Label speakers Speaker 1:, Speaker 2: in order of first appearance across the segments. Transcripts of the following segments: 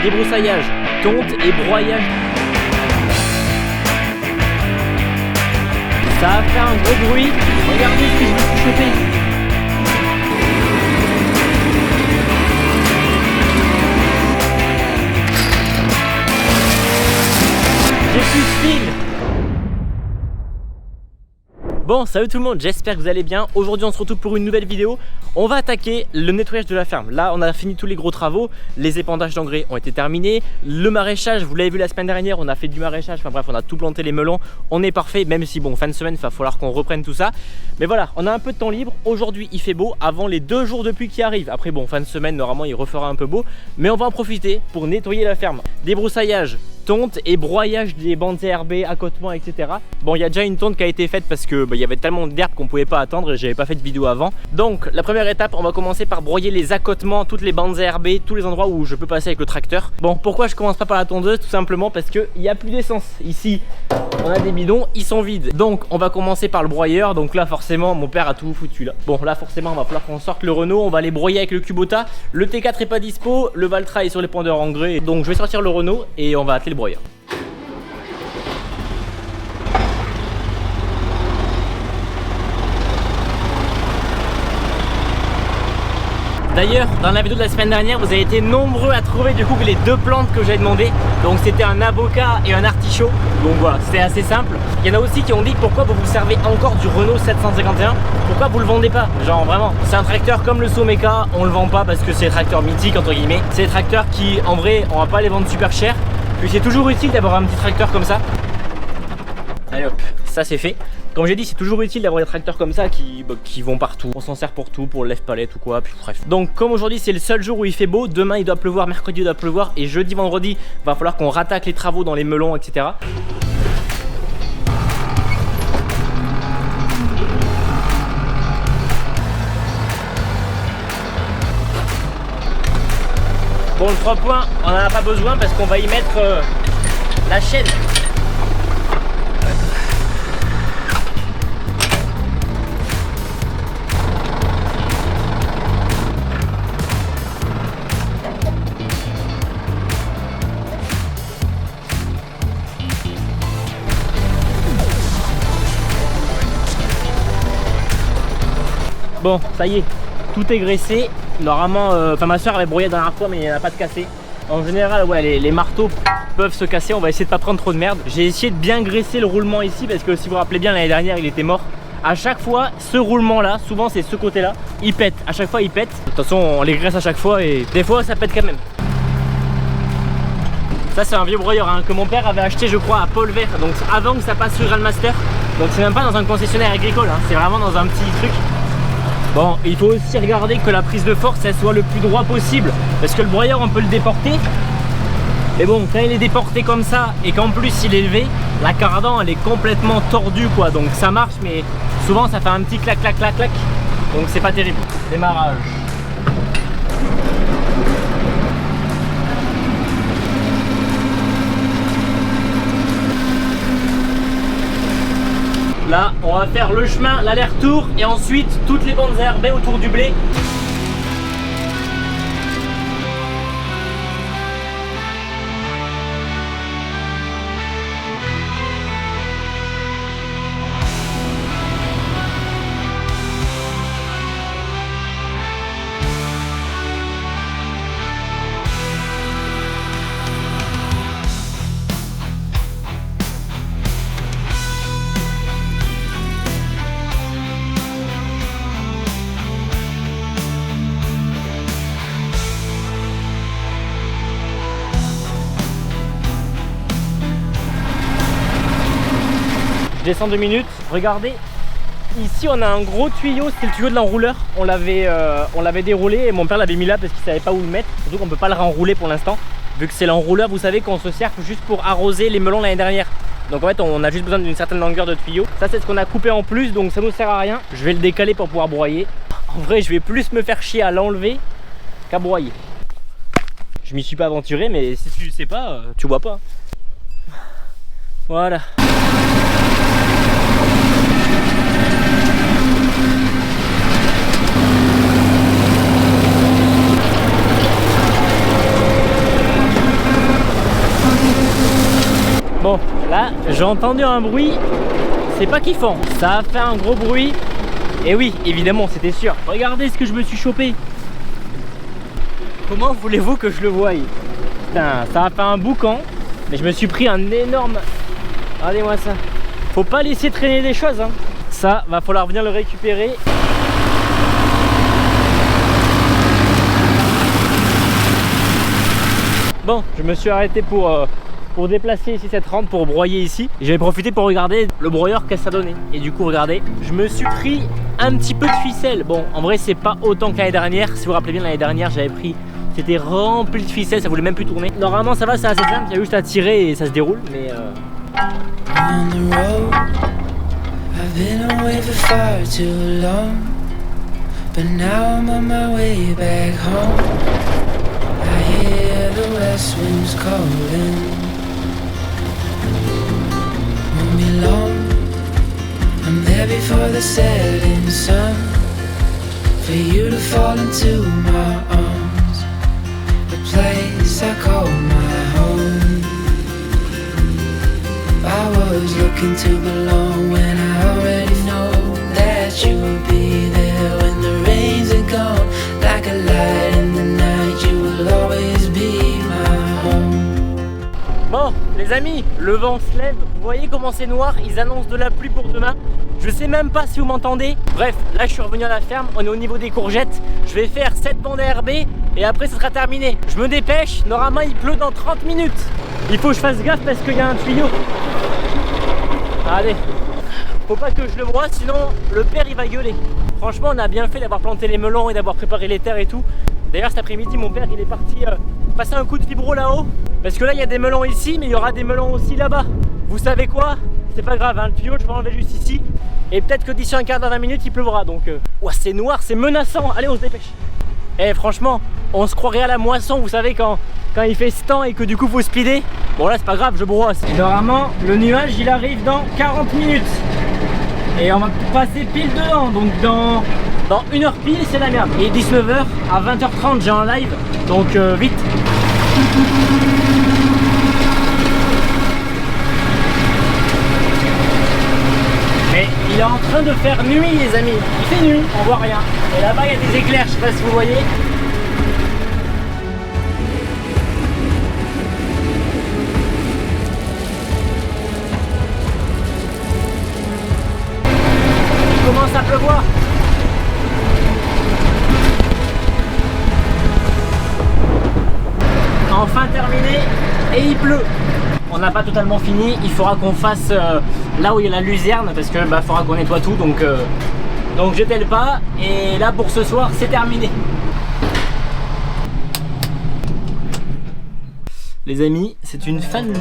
Speaker 1: débroussaillage, tonte et broyage. Ça a fait un gros bruit. Regardez ce que je me suis chopé. J'ai plus de fil. Bon, salut tout le monde, j'espère que vous allez bien. Aujourd'hui on se retrouve pour une nouvelle vidéo. On va attaquer le nettoyage de la ferme. Là on a fini tous les gros travaux. Les épandages d'engrais ont été terminés. Le maraîchage, vous l'avez vu la semaine dernière, on a fait du maraîchage. Enfin bref, on a tout planté les melons. On est parfait, même si bon, fin de semaine, il va falloir qu'on reprenne tout ça. Mais voilà, on a un peu de temps libre. Aujourd'hui il fait beau avant les 2 jours de pluie qui arrivent. Après bon, fin de semaine, normalement il refera un peu beau. Mais on va en profiter pour nettoyer la ferme. Débroussaillage, tonte et broyage des bandes herbées, accotements, etc. Bon, il y a déjà une tonte qui a été faite parce que il y avait tellement d'herbe qu'on pouvait pas attendre et j'avais pas fait de vidéo avant. Donc la première étape, on va commencer par broyer les accotements, toutes les bandes herbées, tous les endroits où je peux passer avec le tracteur. Bon, pourquoi je commence pas par la tondeuse? Tout simplement parce que il y a plus d'essence. Ici, on a des bidons, ils sont vides. Donc on va commencer par le broyeur. Donc là forcément, mon père a tout foutu là. Bon, là forcément, on va falloir qu'on sorte le Renault. On va les broyer avec le Kubota. Le T4 est pas dispo, le Valtra est sur les pondeurs engrais. Donc je vais sortir le Renault et on va atteler le broyeur. D'ailleurs, dans la vidéo de la semaine dernière, vous avez été nombreux à trouver du coup les 2 plantes que j'avais demandé. Donc c'était un avocat et un artichaut. Donc voilà, c'était assez simple. Il y en a aussi qui ont dit pourquoi vous vous servez encore du Renault 751. Pourquoi vous le vendez pas? Genre vraiment, c'est un tracteur comme le Someka, on le vend pas parce que c'est des tracteurs mythiques entre guillemets. C'est des tracteurs qui en vrai, on va pas les vendre super cher. Puis c'est toujours utile d'avoir un petit tracteur comme ça. Allez hop, ça c'est fait. Comme j'ai dit, c'est toujours utile d'avoir des tracteurs comme ça qui vont partout. On s'en sert pour tout, pour le lève-palette ou quoi, puis bref. Donc comme aujourd'hui c'est le seul jour où il fait beau, demain il doit pleuvoir, mercredi il doit pleuvoir et jeudi, vendredi, va falloir qu'on rattaque les travaux dans les melons, etc. Bon, le 3 points, on n'en a pas besoin parce qu'on va y mettre la chaîne. Bon, ça y est, tout est graissé. Normalement, ma soeur avait broyé la dernière fois, mais il n'y en a pas de cassé. En général, ouais, les marteaux peuvent se casser. On va essayer de pas prendre trop de merde. J'ai essayé de bien graisser le roulement ici parce que si vous vous rappelez bien, l'année dernière, il était mort. À chaque fois, ce roulement-là, souvent c'est ce côté-là, il pète. À chaque fois, il pète. De toute façon, on les graisse à chaque fois et des fois, ça pète quand même. Ça, c'est un vieux broyeur hein, que mon père avait acheté, je crois, à Paul Vert. Donc avant que ça passe sur Grandmaster. Donc c'est même pas dans un concessionnaire agricole, hein, c'est vraiment dans un petit truc. Bon, il faut aussi regarder que la prise de force elle soit le plus droit possible parce que le broyeur on peut le déporter. Mais bon, quand il est déporté comme ça et qu'en plus il est levé, la cardan elle est complètement tordue quoi. Donc ça marche mais souvent ça fait un petit clac clac clac clac. Donc c'est pas terrible. Démarrage. Là, on va faire le chemin, l'aller-retour et ensuite toutes les bandes herbées autour du blé. Je descends 2 minutes, regardez, ici on a un gros tuyau, c'est le tuyau de l'enrouleur, on l'avait déroulé et mon père l'avait mis là parce qu'il savait pas où le mettre, surtout qu'on peut pas le renrouler pour l'instant, vu que c'est l'enrouleur, vous savez qu'on se sert juste pour arroser les melons l'année dernière. Donc en fait on a juste besoin d'une certaine longueur de tuyau. Ça c'est ce qu'on a coupé en plus, donc ça nous sert à rien. Je vais le décaler pour pouvoir broyer. En vrai je vais plus me faire chier à l'enlever qu'à broyer. Je m'y suis pas aventuré, mais si tu sais pas, tu vois pas. Voilà. Bon, là, j'ai entendu un bruit, c'est pas kiffant. Ça a fait un gros bruit. Et oui, évidemment, c'était sûr. Regardez ce que je me suis chopé. Comment voulez-vous que je le voie? Putain, ça a fait un boucan. Mais je me suis pris un énorme... Regardez-moi ça. Faut pas laisser traîner des choses, hein. Ça, va falloir venir le récupérer. Bon, je me suis arrêté pour déplacer ici cette rampe, pour broyer ici. J'avais profité pour regarder le broyeur qu'est-ce que ça donnait. Et du coup, regardez, je me suis pris un petit peu de ficelle. Bon, en vrai, c'est pas autant que l'année dernière. Si vous vous rappelez bien, l'année dernière, j'avais pris... C'était rempli de ficelle, ça voulait même plus tourner. Normalement, ça va, c'est assez simple. Il y a juste à tirer et ça se déroule. Mais
Speaker 2: I've been away for far too long, but now I'm on my way back home. I hear the west winds calling. Won't be long, I'm there before the setting sun, for you to fall into my arms, the place I call my home. I was looking to belong when I already know that you will be there when the rains are gone. Like a light in the night, you will always be my home.
Speaker 1: bon, les amis, le vent se lève. Vous voyez comment c'est noir? Ils annoncent de la pluie pour demain. Je sais même pas si vous m'entendez. Bref, là je suis revenu à la ferme. On est au niveau des courgettes. Je vais faire 7 bancs d'ARB et après ça sera terminé. Je me dépêche. Normalement, il pleut dans 30 minutes. Il faut que je fasse gaffe parce qu'il y a un tuyau. Allez, faut pas que je le broie, sinon le père il va gueuler. Franchement, on a bien fait d'avoir planté les melons et d'avoir préparé les terres et tout. D'ailleurs, cet après-midi, mon père il est parti passer un coup de vibro là-haut. Parce que là, il y a des melons ici, mais il y aura des melons aussi là-bas. Vous savez quoi? C'est pas grave, hein, le tuyau, je vais enlever juste ici. Et peut-être que d'ici un quart d'heure, 20 minutes, il pleuvra. Donc, ouah, c'est noir, c'est menaçant. Allez, on se dépêche. Eh, franchement, on se croirait à la moisson, vous savez, quand il fait ce temps et que du coup, faut speeder. Bon, là, c'est pas grave, je brosse. Normalement, le nuage, il arrive dans 40 minutes. Et on va passer pile dedans. Donc, dans 1 heure pile, c'est la merde. Et 19h à 20h30, j'ai un live. Donc, vite. Mais il est en train de faire nuit, les amis. Il fait nuit, on voit rien. Et là-bas, il y a des éclairs, je sais pas si vous voyez. Il commence à pleuvoir. Enfin terminé et il pleut. On n'a pas totalement fini, il faudra qu'on fasse là où il y a la luzerne parce que faudra qu'on nettoie tout, donc jetez le pas. Et là pour ce soir c'est terminé. Les amis, c'est une fin de journée.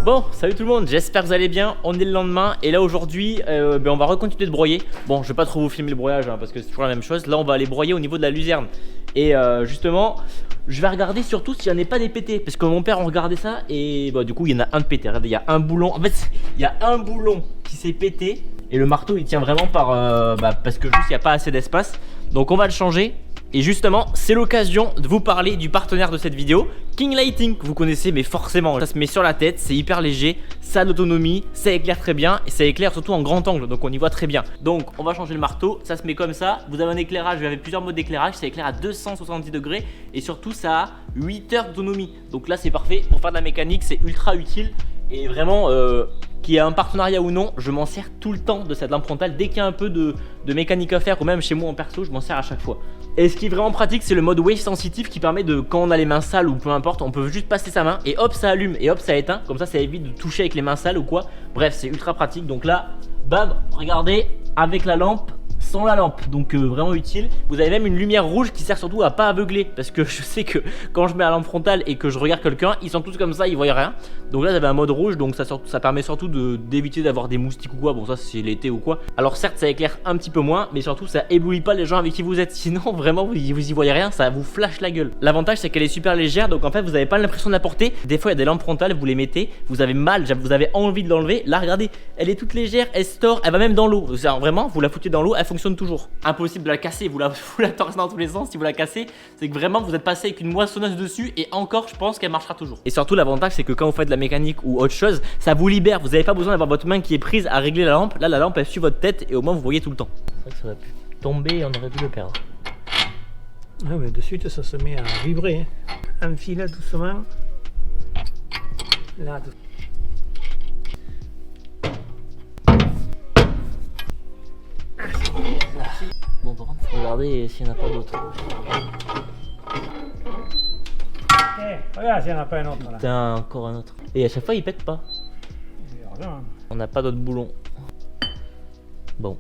Speaker 1: Bon, salut tout le monde, j'espère que vous allez bien. On est le lendemain et là aujourd'hui on va recontinuer de broyer. Bon, je vais pas trop vous filmer le broyage parce que c'est toujours la même chose. Là on va aller broyer au niveau de la luzerne. Et justement, je vais regarder surtout s'il n'y en a pas des pétés. Parce que mon père on regardait ça et du coup il y en a un de pété. Regardez, il y a un boulon. En fait, il y a un boulon qui s'est pété. Et le marteau il tient vraiment parce que juste il n'y a pas assez d'espace. Donc on va le changer. Et justement, c'est l'occasion de vous parler du partenaire de cette vidéo, King Lighting, que vous connaissez, mais forcément, ça se met sur la tête, c'est hyper léger, ça a l'autonomie, ça éclaire très bien, et ça éclaire surtout en grand angle, donc on y voit très bien. Donc, on va changer le marteau, ça se met comme ça, vous avez un éclairage, vous avez plusieurs modes d'éclairage, ça éclaire à 270 degrés, et surtout, ça a 8 heures d'autonomie. Donc là, c'est parfait, pour faire de la mécanique, c'est ultra utile, et vraiment... qu'il y a un partenariat ou non, je m'en sers tout le temps de cette lampe frontale. Dès qu'il y a un peu de mécanique à faire, ou même chez moi en perso, je m'en sers à chaque fois. Et ce qui est vraiment pratique, c'est le mode wave sensitive qui permet de, quand on a les mains sales ou peu importe, on peut juste passer sa main et hop ça allume et hop ça éteint. Comme ça évite de toucher avec les mains sales ou quoi. Bref, c'est ultra pratique. Donc là, bam, regardez, avec la lampe, sans la lampe, donc vraiment utile. Vous avez même une lumière rouge qui sert surtout à pas aveugler, parce que je sais que quand je mets la lampe frontale et que je regarde quelqu'un, ils sont tous comme ça, ils voient rien. Donc là vous avez un mode rouge, donc ça permet surtout d'éviter d'avoir des moustiques ou quoi. Bon, ça c'est l'été ou quoi. Alors certes ça éclaire un petit peu moins, mais surtout ça éblouit pas les gens avec qui vous êtes. Sinon vraiment vous y voyez rien, ça vous flash la gueule. L'avantage c'est qu'elle est super légère, donc en fait vous avez pas l'impression de la porter. Des fois il y a des lampes frontales, vous les mettez, vous avez mal, vous avez envie de l'enlever. Là regardez, elle est toute légère, elle se tord, elle va même dans l'eau. Vraiment vous la foutez dans l'eau, elle fonctionne fonctionne toujours. Impossible de la casser, vous la torcez dans tous les sens. Si vous la cassez, c'est que vraiment vous êtes passé avec une moissonneuse dessus et encore je pense qu'elle marchera toujours. Et surtout l'avantage c'est que quand vous faites de la mécanique ou autre chose, ça vous libère, vous n'avez pas besoin d'avoir votre main qui est prise à régler la lampe. Là la lampe elle suit votre tête et au moins vous voyez tout le temps. C'est vrai que ça aurait pu tomber et on aurait pu le perdre.
Speaker 3: Ah mais de suite ça se met à vibrer. Hein. Enfile doucement. Là,
Speaker 1: bon par contre faut regarder s'il n'y en a pas d'autres.
Speaker 3: Regarde s'il n'y en a pas un autre là.
Speaker 1: Putain, encore un autre. Et à chaque fois il pète pas. On n'a pas d'autres boulons. Bon.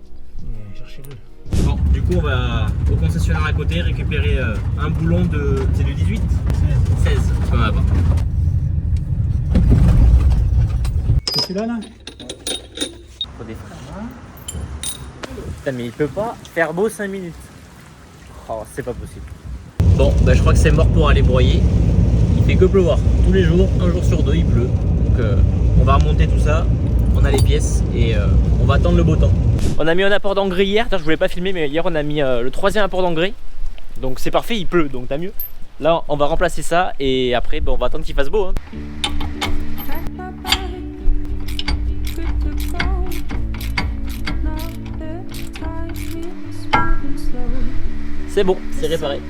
Speaker 3: Cherchez-le.
Speaker 1: Bon, du coup on va au concessionnaire à côté récupérer un boulon de... C'est du 18 ? 16, parce qu'on en a pas.
Speaker 3: C'est celui-là là ?
Speaker 1: Faut des freins. Putain mais il peut pas faire beau 5 minutes. Oh c'est pas possible. Bon bah je crois que c'est mort pour aller broyer. Il fait que pleuvoir. Tous les jours, un jour sur deux il pleut. Donc on va remonter tout ça. On a les pièces et on va attendre le beau temps. On a mis un apport d'engrais hier, je voulais pas filmer mais hier on a mis le 3e apport d'engrais. Donc c'est parfait, il pleut donc t'as mieux. Là on va remplacer ça et après on va attendre qu'il fasse beau. Hein. C'est bon, c'est réparé.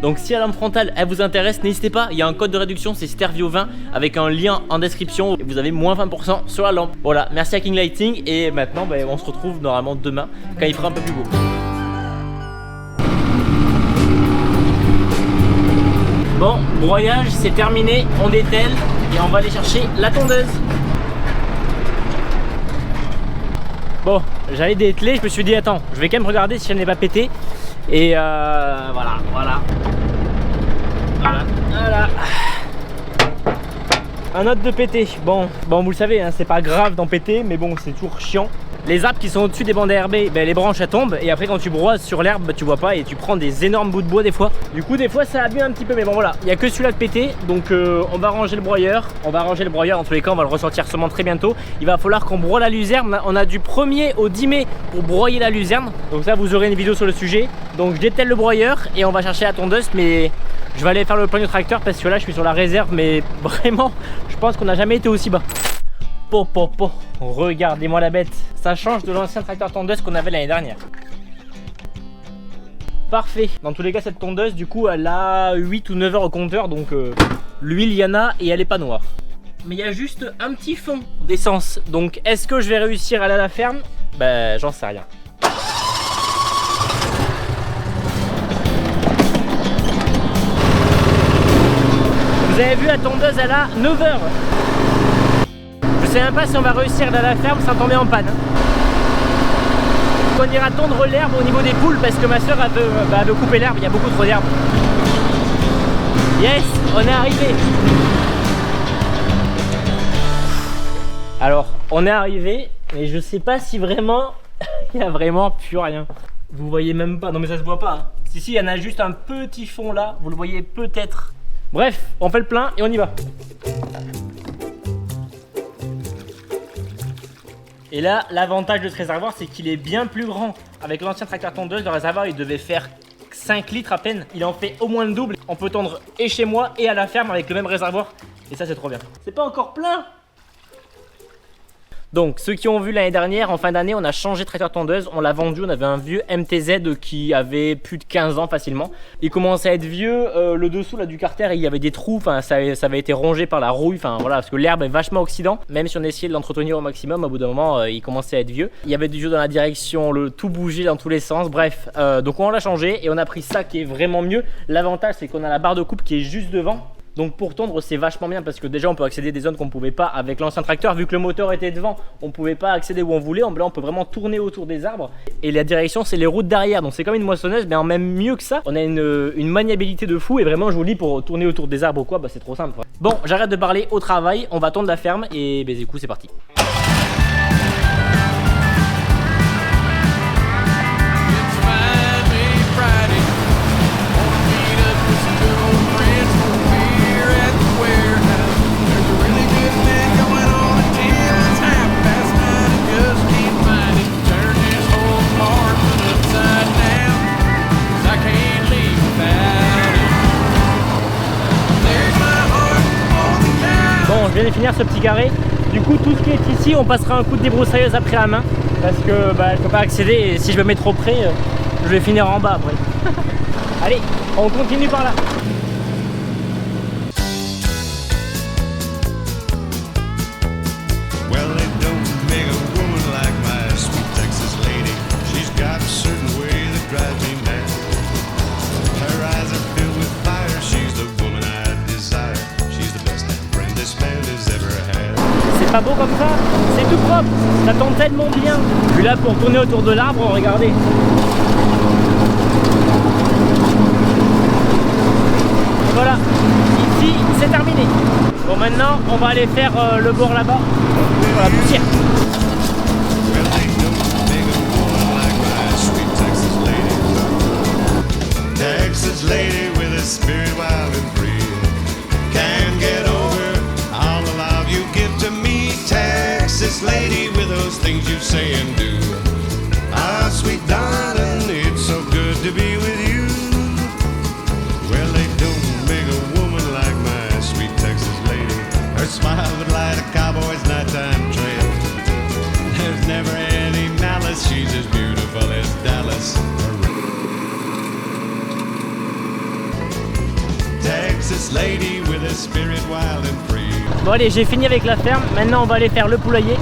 Speaker 1: Donc si la lampe frontale elle vous intéresse, n'hésitez pas, il y a un code de réduction, c'est Stervio20 avec un lien en description et vous avez moins 20% sur la lampe. Voilà, merci à King Lighting et maintenant on se retrouve normalement demain quand il fera un peu plus beau. Bon, broyage c'est terminé, on dételle et on va aller chercher la tondeuse. Bon, j'allais dételer, je me suis dit attends, je vais quand même regarder si elle n'est pas pétée. Et voilà. Un autre de péter. Bon vous le savez, hein, c'est pas grave d'en péter, mais bon c'est toujours chiant. Les arbres qui sont au-dessus des bandes herbées, ben, les branches elles tombent et après quand tu broies sur l'herbe, tu vois pas et tu prends des énormes bouts de bois des fois. Du coup des fois ça abîme un petit peu, mais bon voilà, il y a que celui-là de péter, donc on va ranger le broyeur. En tous les cas on va le ressortir seulement très bientôt. Il va falloir qu'on broie la luzerne. On a du 1er au 10 mai pour broyer la luzerne. Donc ça vous aurez une vidéo sur le sujet. Donc je dételle le broyeur et on va chercher la tondeuse, mais je vais aller faire le plein du tracteur parce que là je suis sur la réserve, mais vraiment je pense qu'on n'a jamais été aussi bas. Regardez-moi la bête. Ça change de l'ancien tracteur tondeuse qu'on avait l'année dernière. Parfait. Dans tous les cas cette tondeuse du coup elle a 8 ou 9 heures au compteur. Donc l'huile il y en a et elle est pas noire. Mais il y a juste un petit fond d'essence. Donc est-ce que je vais réussir à aller à la ferme? Ben j'en sais rien. Vous avez vu la tondeuse elle a 9 heures. Je sais même pas si on va réussir à la ferme sans tomber en panne. On ira tondre l'herbe au niveau des poules parce que ma soeur elle veut couper l'herbe, il y a beaucoup trop d'herbe. Yes, on est arrivé. Alors, on est arrivé, mais je sais pas si vraiment il y a vraiment plus rien. Vous voyez même pas, non mais ça se voit pas. Hein. Si, il y en a juste un petit fond là, vous le voyez peut-être. Bref, on fait le plein et on y va. Et là, l'avantage de ce réservoir, c'est qu'il est bien plus grand. Avec l'ancien tracteur tondeuse, le réservoir, il devait faire 5 litres à peine. Il en fait au moins le double. On peut tondre et chez moi et à la ferme avec le même réservoir. Et ça, c'est trop bien. C'est pas encore plein. Donc, ceux qui ont vu l'année dernière, en fin d'année, on a changé de tracteur tondeuse. On l'a vendu, on avait un vieux MTZ qui avait plus de 15 ans facilement. Il commençait à être vieux, le dessous là, du carter, il y avait des trous, ça avait été rongé par la rouille, voilà, parce que l'herbe est vachement oxydant. Même si on essayait de l'entretenir au maximum, au bout d'un moment, il commençait à être vieux. Il y avait du jeu dans la direction, tout bougeait dans tous les sens, bref. Donc on l'a changé et on a pris ça qui est vraiment mieux. L'avantage, c'est qu'on a la barre de coupe qui est juste devant. Donc pour tondre c'est vachement bien parce que déjà on peut accéder à des zones qu'on ne pouvait pas avec l'ancien tracteur. Vu que le moteur était devant, on ne pouvait pas accéder où on voulait. Là on peut vraiment tourner autour des arbres. Et la direction c'est les routes derrière. Donc c'est comme une moissonneuse, mais en même mieux que ça. On a une maniabilité de fou. Et vraiment je vous dis, pour tourner autour des arbres ou quoi, c'est trop simple. Bon, j'arrête de parler, au travail. On va tondre la ferme et du coup c'est parti. je viens de finir ce petit carré. Du coup, tout ce qui est ici, on passera un coup de débroussailleuse après à main. Parce que bah, je peux pas accéder et si je me mets trop près, je vais finir en bas après. Allez, on continue par là. C'est pas beau comme ça, c'est tout propre, ça tombe tellement bien. Puis là pour tourner autour de l'arbre, regardez. Voilà, ici c'est terminé. Bon maintenant on va aller faire le bord là-bas, pour la poussière.
Speaker 4: Texas lady with a spirit wild and free. Can't get over all the love you give to me. Texas lady with those things you say and do. Ah, sweet darling, it's so good to be with you. Well, they don't make a woman like my sweet Texas lady. Her smile would light a cowboy's nighttime trail. There's never any malice, she's as beautiful as Dallas. Texas lady with a spirit wild and free.
Speaker 1: Bon allez, j'ai fini avec la ferme, maintenant on va aller faire le poulailler.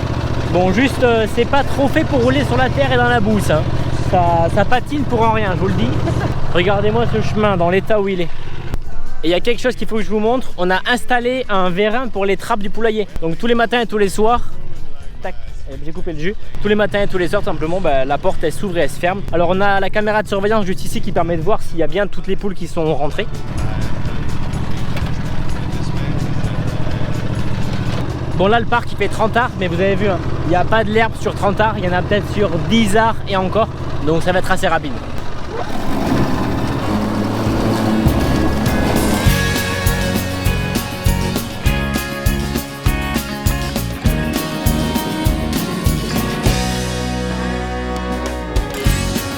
Speaker 1: Bon juste, c'est pas trop fait pour rouler sur la terre et dans la boue hein. Ça patine pour en rien, je vous le dis. Regardez-moi ce chemin dans l'état où il est. Et il y a quelque chose qu'il faut que je vous montre, on a installé un vérin pour les trappes du poulailler. Donc tous les matins et tous les soirs, tac, j'ai coupé le jus. Tous les matins et tous les soirs, simplement, bah, la porte elle s'ouvre et elle se ferme. Alors on a la caméra de surveillance juste ici qui permet de voir s'il y a bien toutes les poules qui sont rentrées. Bon là le parc il fait 30 arts, mais vous avez vu, hein, il n'y a pas de l'herbe sur 30 arts, il y en a peut-être sur 10 arts et encore. Donc ça va être assez rapide.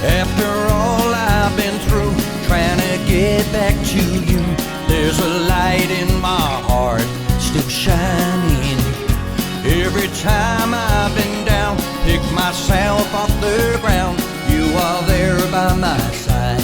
Speaker 5: After all I've been through, trying to get back to you, there's a light in my heart, still shining. Every time I've been down, pick myself off the ground, you are there by my side.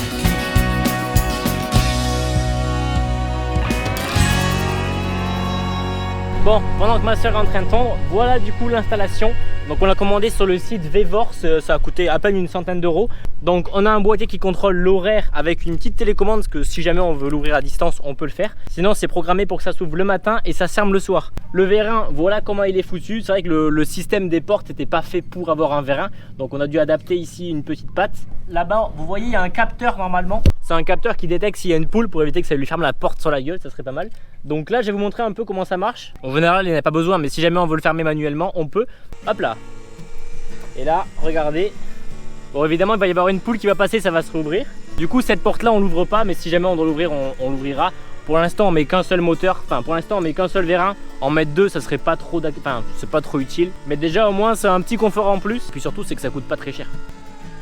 Speaker 1: Bon, pendant que ma soeur est en train de tondre, voilà du coup l'installation. Donc on l'a commandé sur le site Vevor, ça a coûté à peine une centaine d'euros. Donc on a un boîtier qui contrôle l'horaire avec une petite télécommande, parce que si jamais on veut l'ouvrir à distance, on peut le faire. Sinon c'est programmé pour que ça s'ouvre le matin et ça ferme le soir. Le vérin, voilà comment il est foutu. C'est vrai que le système des portes n'était pas fait pour avoir un vérin. Donc on a dû adapter ici une petite patte. Là-bas, vous voyez, il y a un capteur normalement. C'est un capteur qui détecte s'il y a une poule pour éviter que ça lui ferme la porte sur la gueule, ça serait pas mal. Donc là, je vais vous montrer un peu comment ça marche. En général, il n'y en a pas besoin, mais si jamais on veut le fermer manuellement, on peut. Hop là. Et là, regardez. Bon, évidemment, il va y avoir une poule qui va passer, ça va se rouvrir. Du coup, cette porte-là, on l'ouvre pas, mais si jamais on doit l'ouvrir, on l'ouvrira. Pour l'instant, on met qu'un seul moteur. Enfin, pour l'instant, on met qu'un seul vérin. En mettre deux, ça serait pas trop, enfin, c'est pas trop utile. Mais déjà, au moins, c'est un petit confort en plus. Et puis surtout, c'est que ça coûte pas très cher.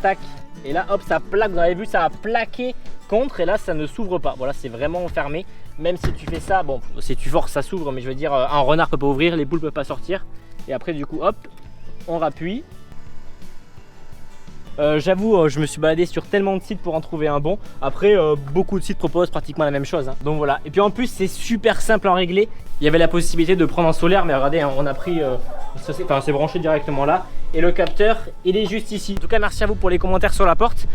Speaker 1: Tac. Et là, hop, ça plaque. Vous avez vu, ça a plaqué contre. Et là, ça ne s'ouvre pas. Voilà, c'est vraiment fermé. Même si tu fais ça, bon, si tu forces, ça s'ouvre. Mais je veux dire, un renard peut pas ouvrir, les poules peuvent pas sortir. Et après, du coup, hop, on rappuie. J'avoue, je me suis baladé sur tellement de sites pour en trouver un bon. Après, beaucoup de sites proposent pratiquement la même chose, hein. Donc voilà. Et puis en plus, c'est super simple à régler. Il y avait la possibilité de prendre en solaire, mais regardez, hein, on a pris, c'est branché directement là. Et le capteur, il est juste ici. En tout cas, merci à vous pour les commentaires sur la porte.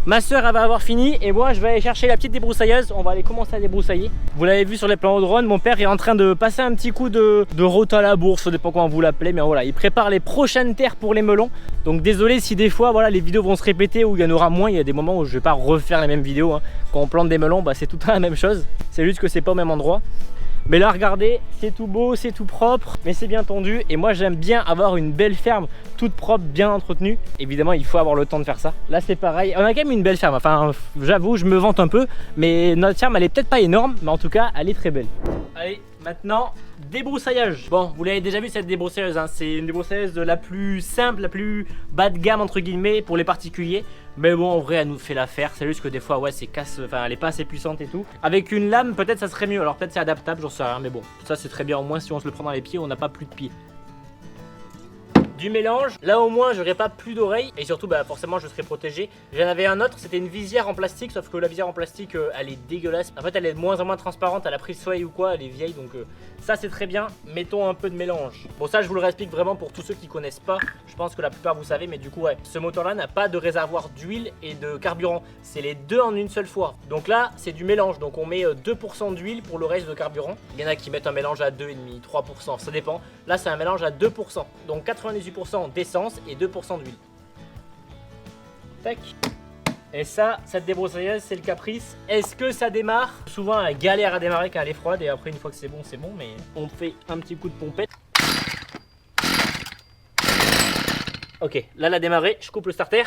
Speaker 1: Ma soeur, elle va avoir fini et moi je vais aller chercher la petite débroussailleuse. On va aller commencer à débroussailler. Vous l'avez vu sur les plans de drone, mon père est en train de passer un petit coup de route à la bourse, ça dépend comment vous l'appelez, mais voilà, il prépare les prochaines terres pour les melons. Donc désolé si des fois voilà, les vidéos vont se répéter ou il y en aura moins. Il y a des moments où je vais pas refaire les mêmes vidéos, hein. Quand on plante des melons, bah, c'est tout le temps la même chose. C'est juste que c'est pas au même endroit. Mais là regardez, c'est tout beau, c'est tout propre, mais c'est bien tendu. Et moi j'aime bien avoir une belle ferme, toute propre, bien entretenue. Évidemment il faut avoir le temps de faire ça. Là c'est pareil, on a quand même une belle ferme. Enfin j'avoue, je me vante un peu, mais notre ferme elle est peut-être pas énorme, mais en tout cas elle est très belle. Allez, Maintenant, débroussaillage. Bon, vous l'avez déjà vu cette débroussailleuse, hein. C'est une débroussailleuse la plus simple, la plus bas de gamme entre guillemets pour les particuliers. Mais bon, en vrai, elle nous fait l'affaire. C'est juste que des fois, ouais, c'est casse. Enfin, elle est pas assez puissante et tout. Avec une lame, peut-être ça serait mieux. Alors peut-être c'est adaptable, j'en sais rien. Mais bon, ça c'est très bien. Au moins, si on se le prend dans les pieds, on n'a pas plus de pieds. Du mélange, là au moins j'aurais pas plus d'oreilles et surtout bah forcément je serais protégé. J'en avais un autre, c'était une visière en plastique, sauf que la visière en plastique elle est dégueulasse. En fait elle est de moins en moins transparente, elle a pris le soleil ou quoi, elle est vieille donc ça c'est très bien. Mettons un peu de mélange. Bon ça je vous le réexplique vraiment pour tous ceux qui connaissent pas. Je pense que la plupart vous savez, mais du coup ouais, ce moteur là n'a pas de réservoir d'huile et de carburant. C'est les deux en une seule fois. Donc là c'est du mélange, donc on met 2% d'huile pour le reste de carburant. Il y en a qui mettent un mélange à 2,5, 3%, ça dépend. Là c'est un mélange à 2%, donc 98% d'essence et 2% d'huile. Tac. Et ça, cette débroussailleuse, c'est le caprice. Est-ce que ça démarre? Souvent, elle galère à démarrer quand elle est froide et après, une fois que c'est bon, mais on fait un petit coup de pompette. Ok, là, elle a démarré. Je coupe le starter.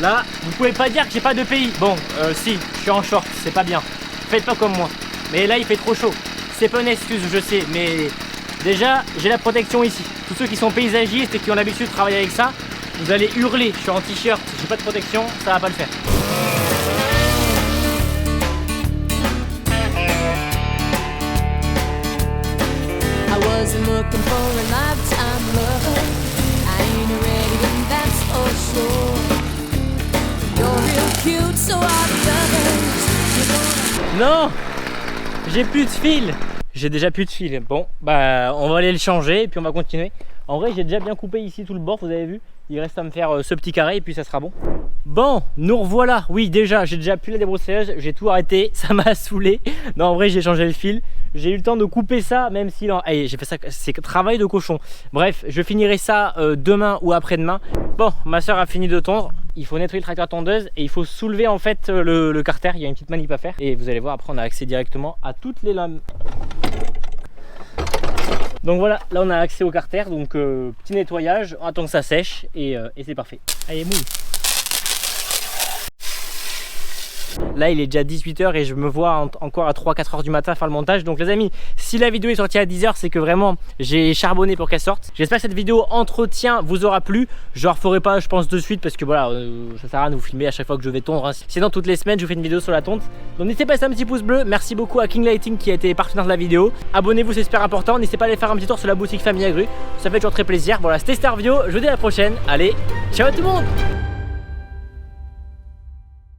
Speaker 1: Là, vous pouvez pas dire que j'ai pas de pays. Bon, si, je suis en short, c'est pas bien. Faites pas comme moi. Mais là, il fait trop chaud. C'est pas une excuse, je sais, mais déjà, j'ai la protection ici. Tous ceux qui sont paysagistes et qui ont l'habitude de travailler avec ça, vous allez hurler. Je suis en t-shirt, j'ai pas de protection, ça va pas le faire.
Speaker 6: I wasn't looking for a lifetime lover. I ain't ready, and that's for sure. You're real cute, so are the others.
Speaker 1: Non, j'ai plus de fil. J'ai déjà plus de fil. Bon, bah on va aller le changer et puis on va continuer. En vrai, j'ai déjà bien coupé ici tout le bord, vous avez vu. Il reste à me faire ce petit carré et puis ça sera bon. Bon, nous revoilà. Oui, déjà, j'ai déjà plus la débroussailleuse. J'ai tout arrêté, ça m'a saoulé. Non, en vrai, j'ai changé le fil. J'ai eu le temps de couper ça, même si... Allez, j'ai fait ça, c'est travail de cochon. Bref, je finirai ça demain ou après-demain. Bon, ma soeur a fini de tondre. Il faut nettoyer le tracteur tondeuse et il faut soulever en fait le carter. Il y a une petite manip à faire. Et vous allez voir, après, on a accès directement à toutes les lames. Donc voilà, là on a accès au carter, donc petit nettoyage, on attend que ça sèche et c'est parfait. Allez, mouille. Là il est déjà 18 h et je me vois encore à 3-4 h du matin faire le montage. Donc les amis, si la vidéo est sortie à 10 h, c'est que vraiment j'ai charbonné pour qu'elle sorte. J'espère que cette vidéo entretien vous aura plu. Je ne referai pas je pense de suite parce que voilà, ça sert à rien de vous filmer à chaque fois que je vais tondre, hein. Sinon toutes les semaines je vous fais une vidéo sur la tonte. Donc n'hésitez pas à laisser un petit pouce bleu. Merci beaucoup à King Lighting qui a été partenaire de la vidéo. Abonnez-vous, c'est super important. N'hésitez pas à aller faire un petit tour sur la boutique Famille Agru. Ça fait toujours très plaisir. Voilà, c'était Starvio, je vous dis à la prochaine. Allez, ciao à tout le monde.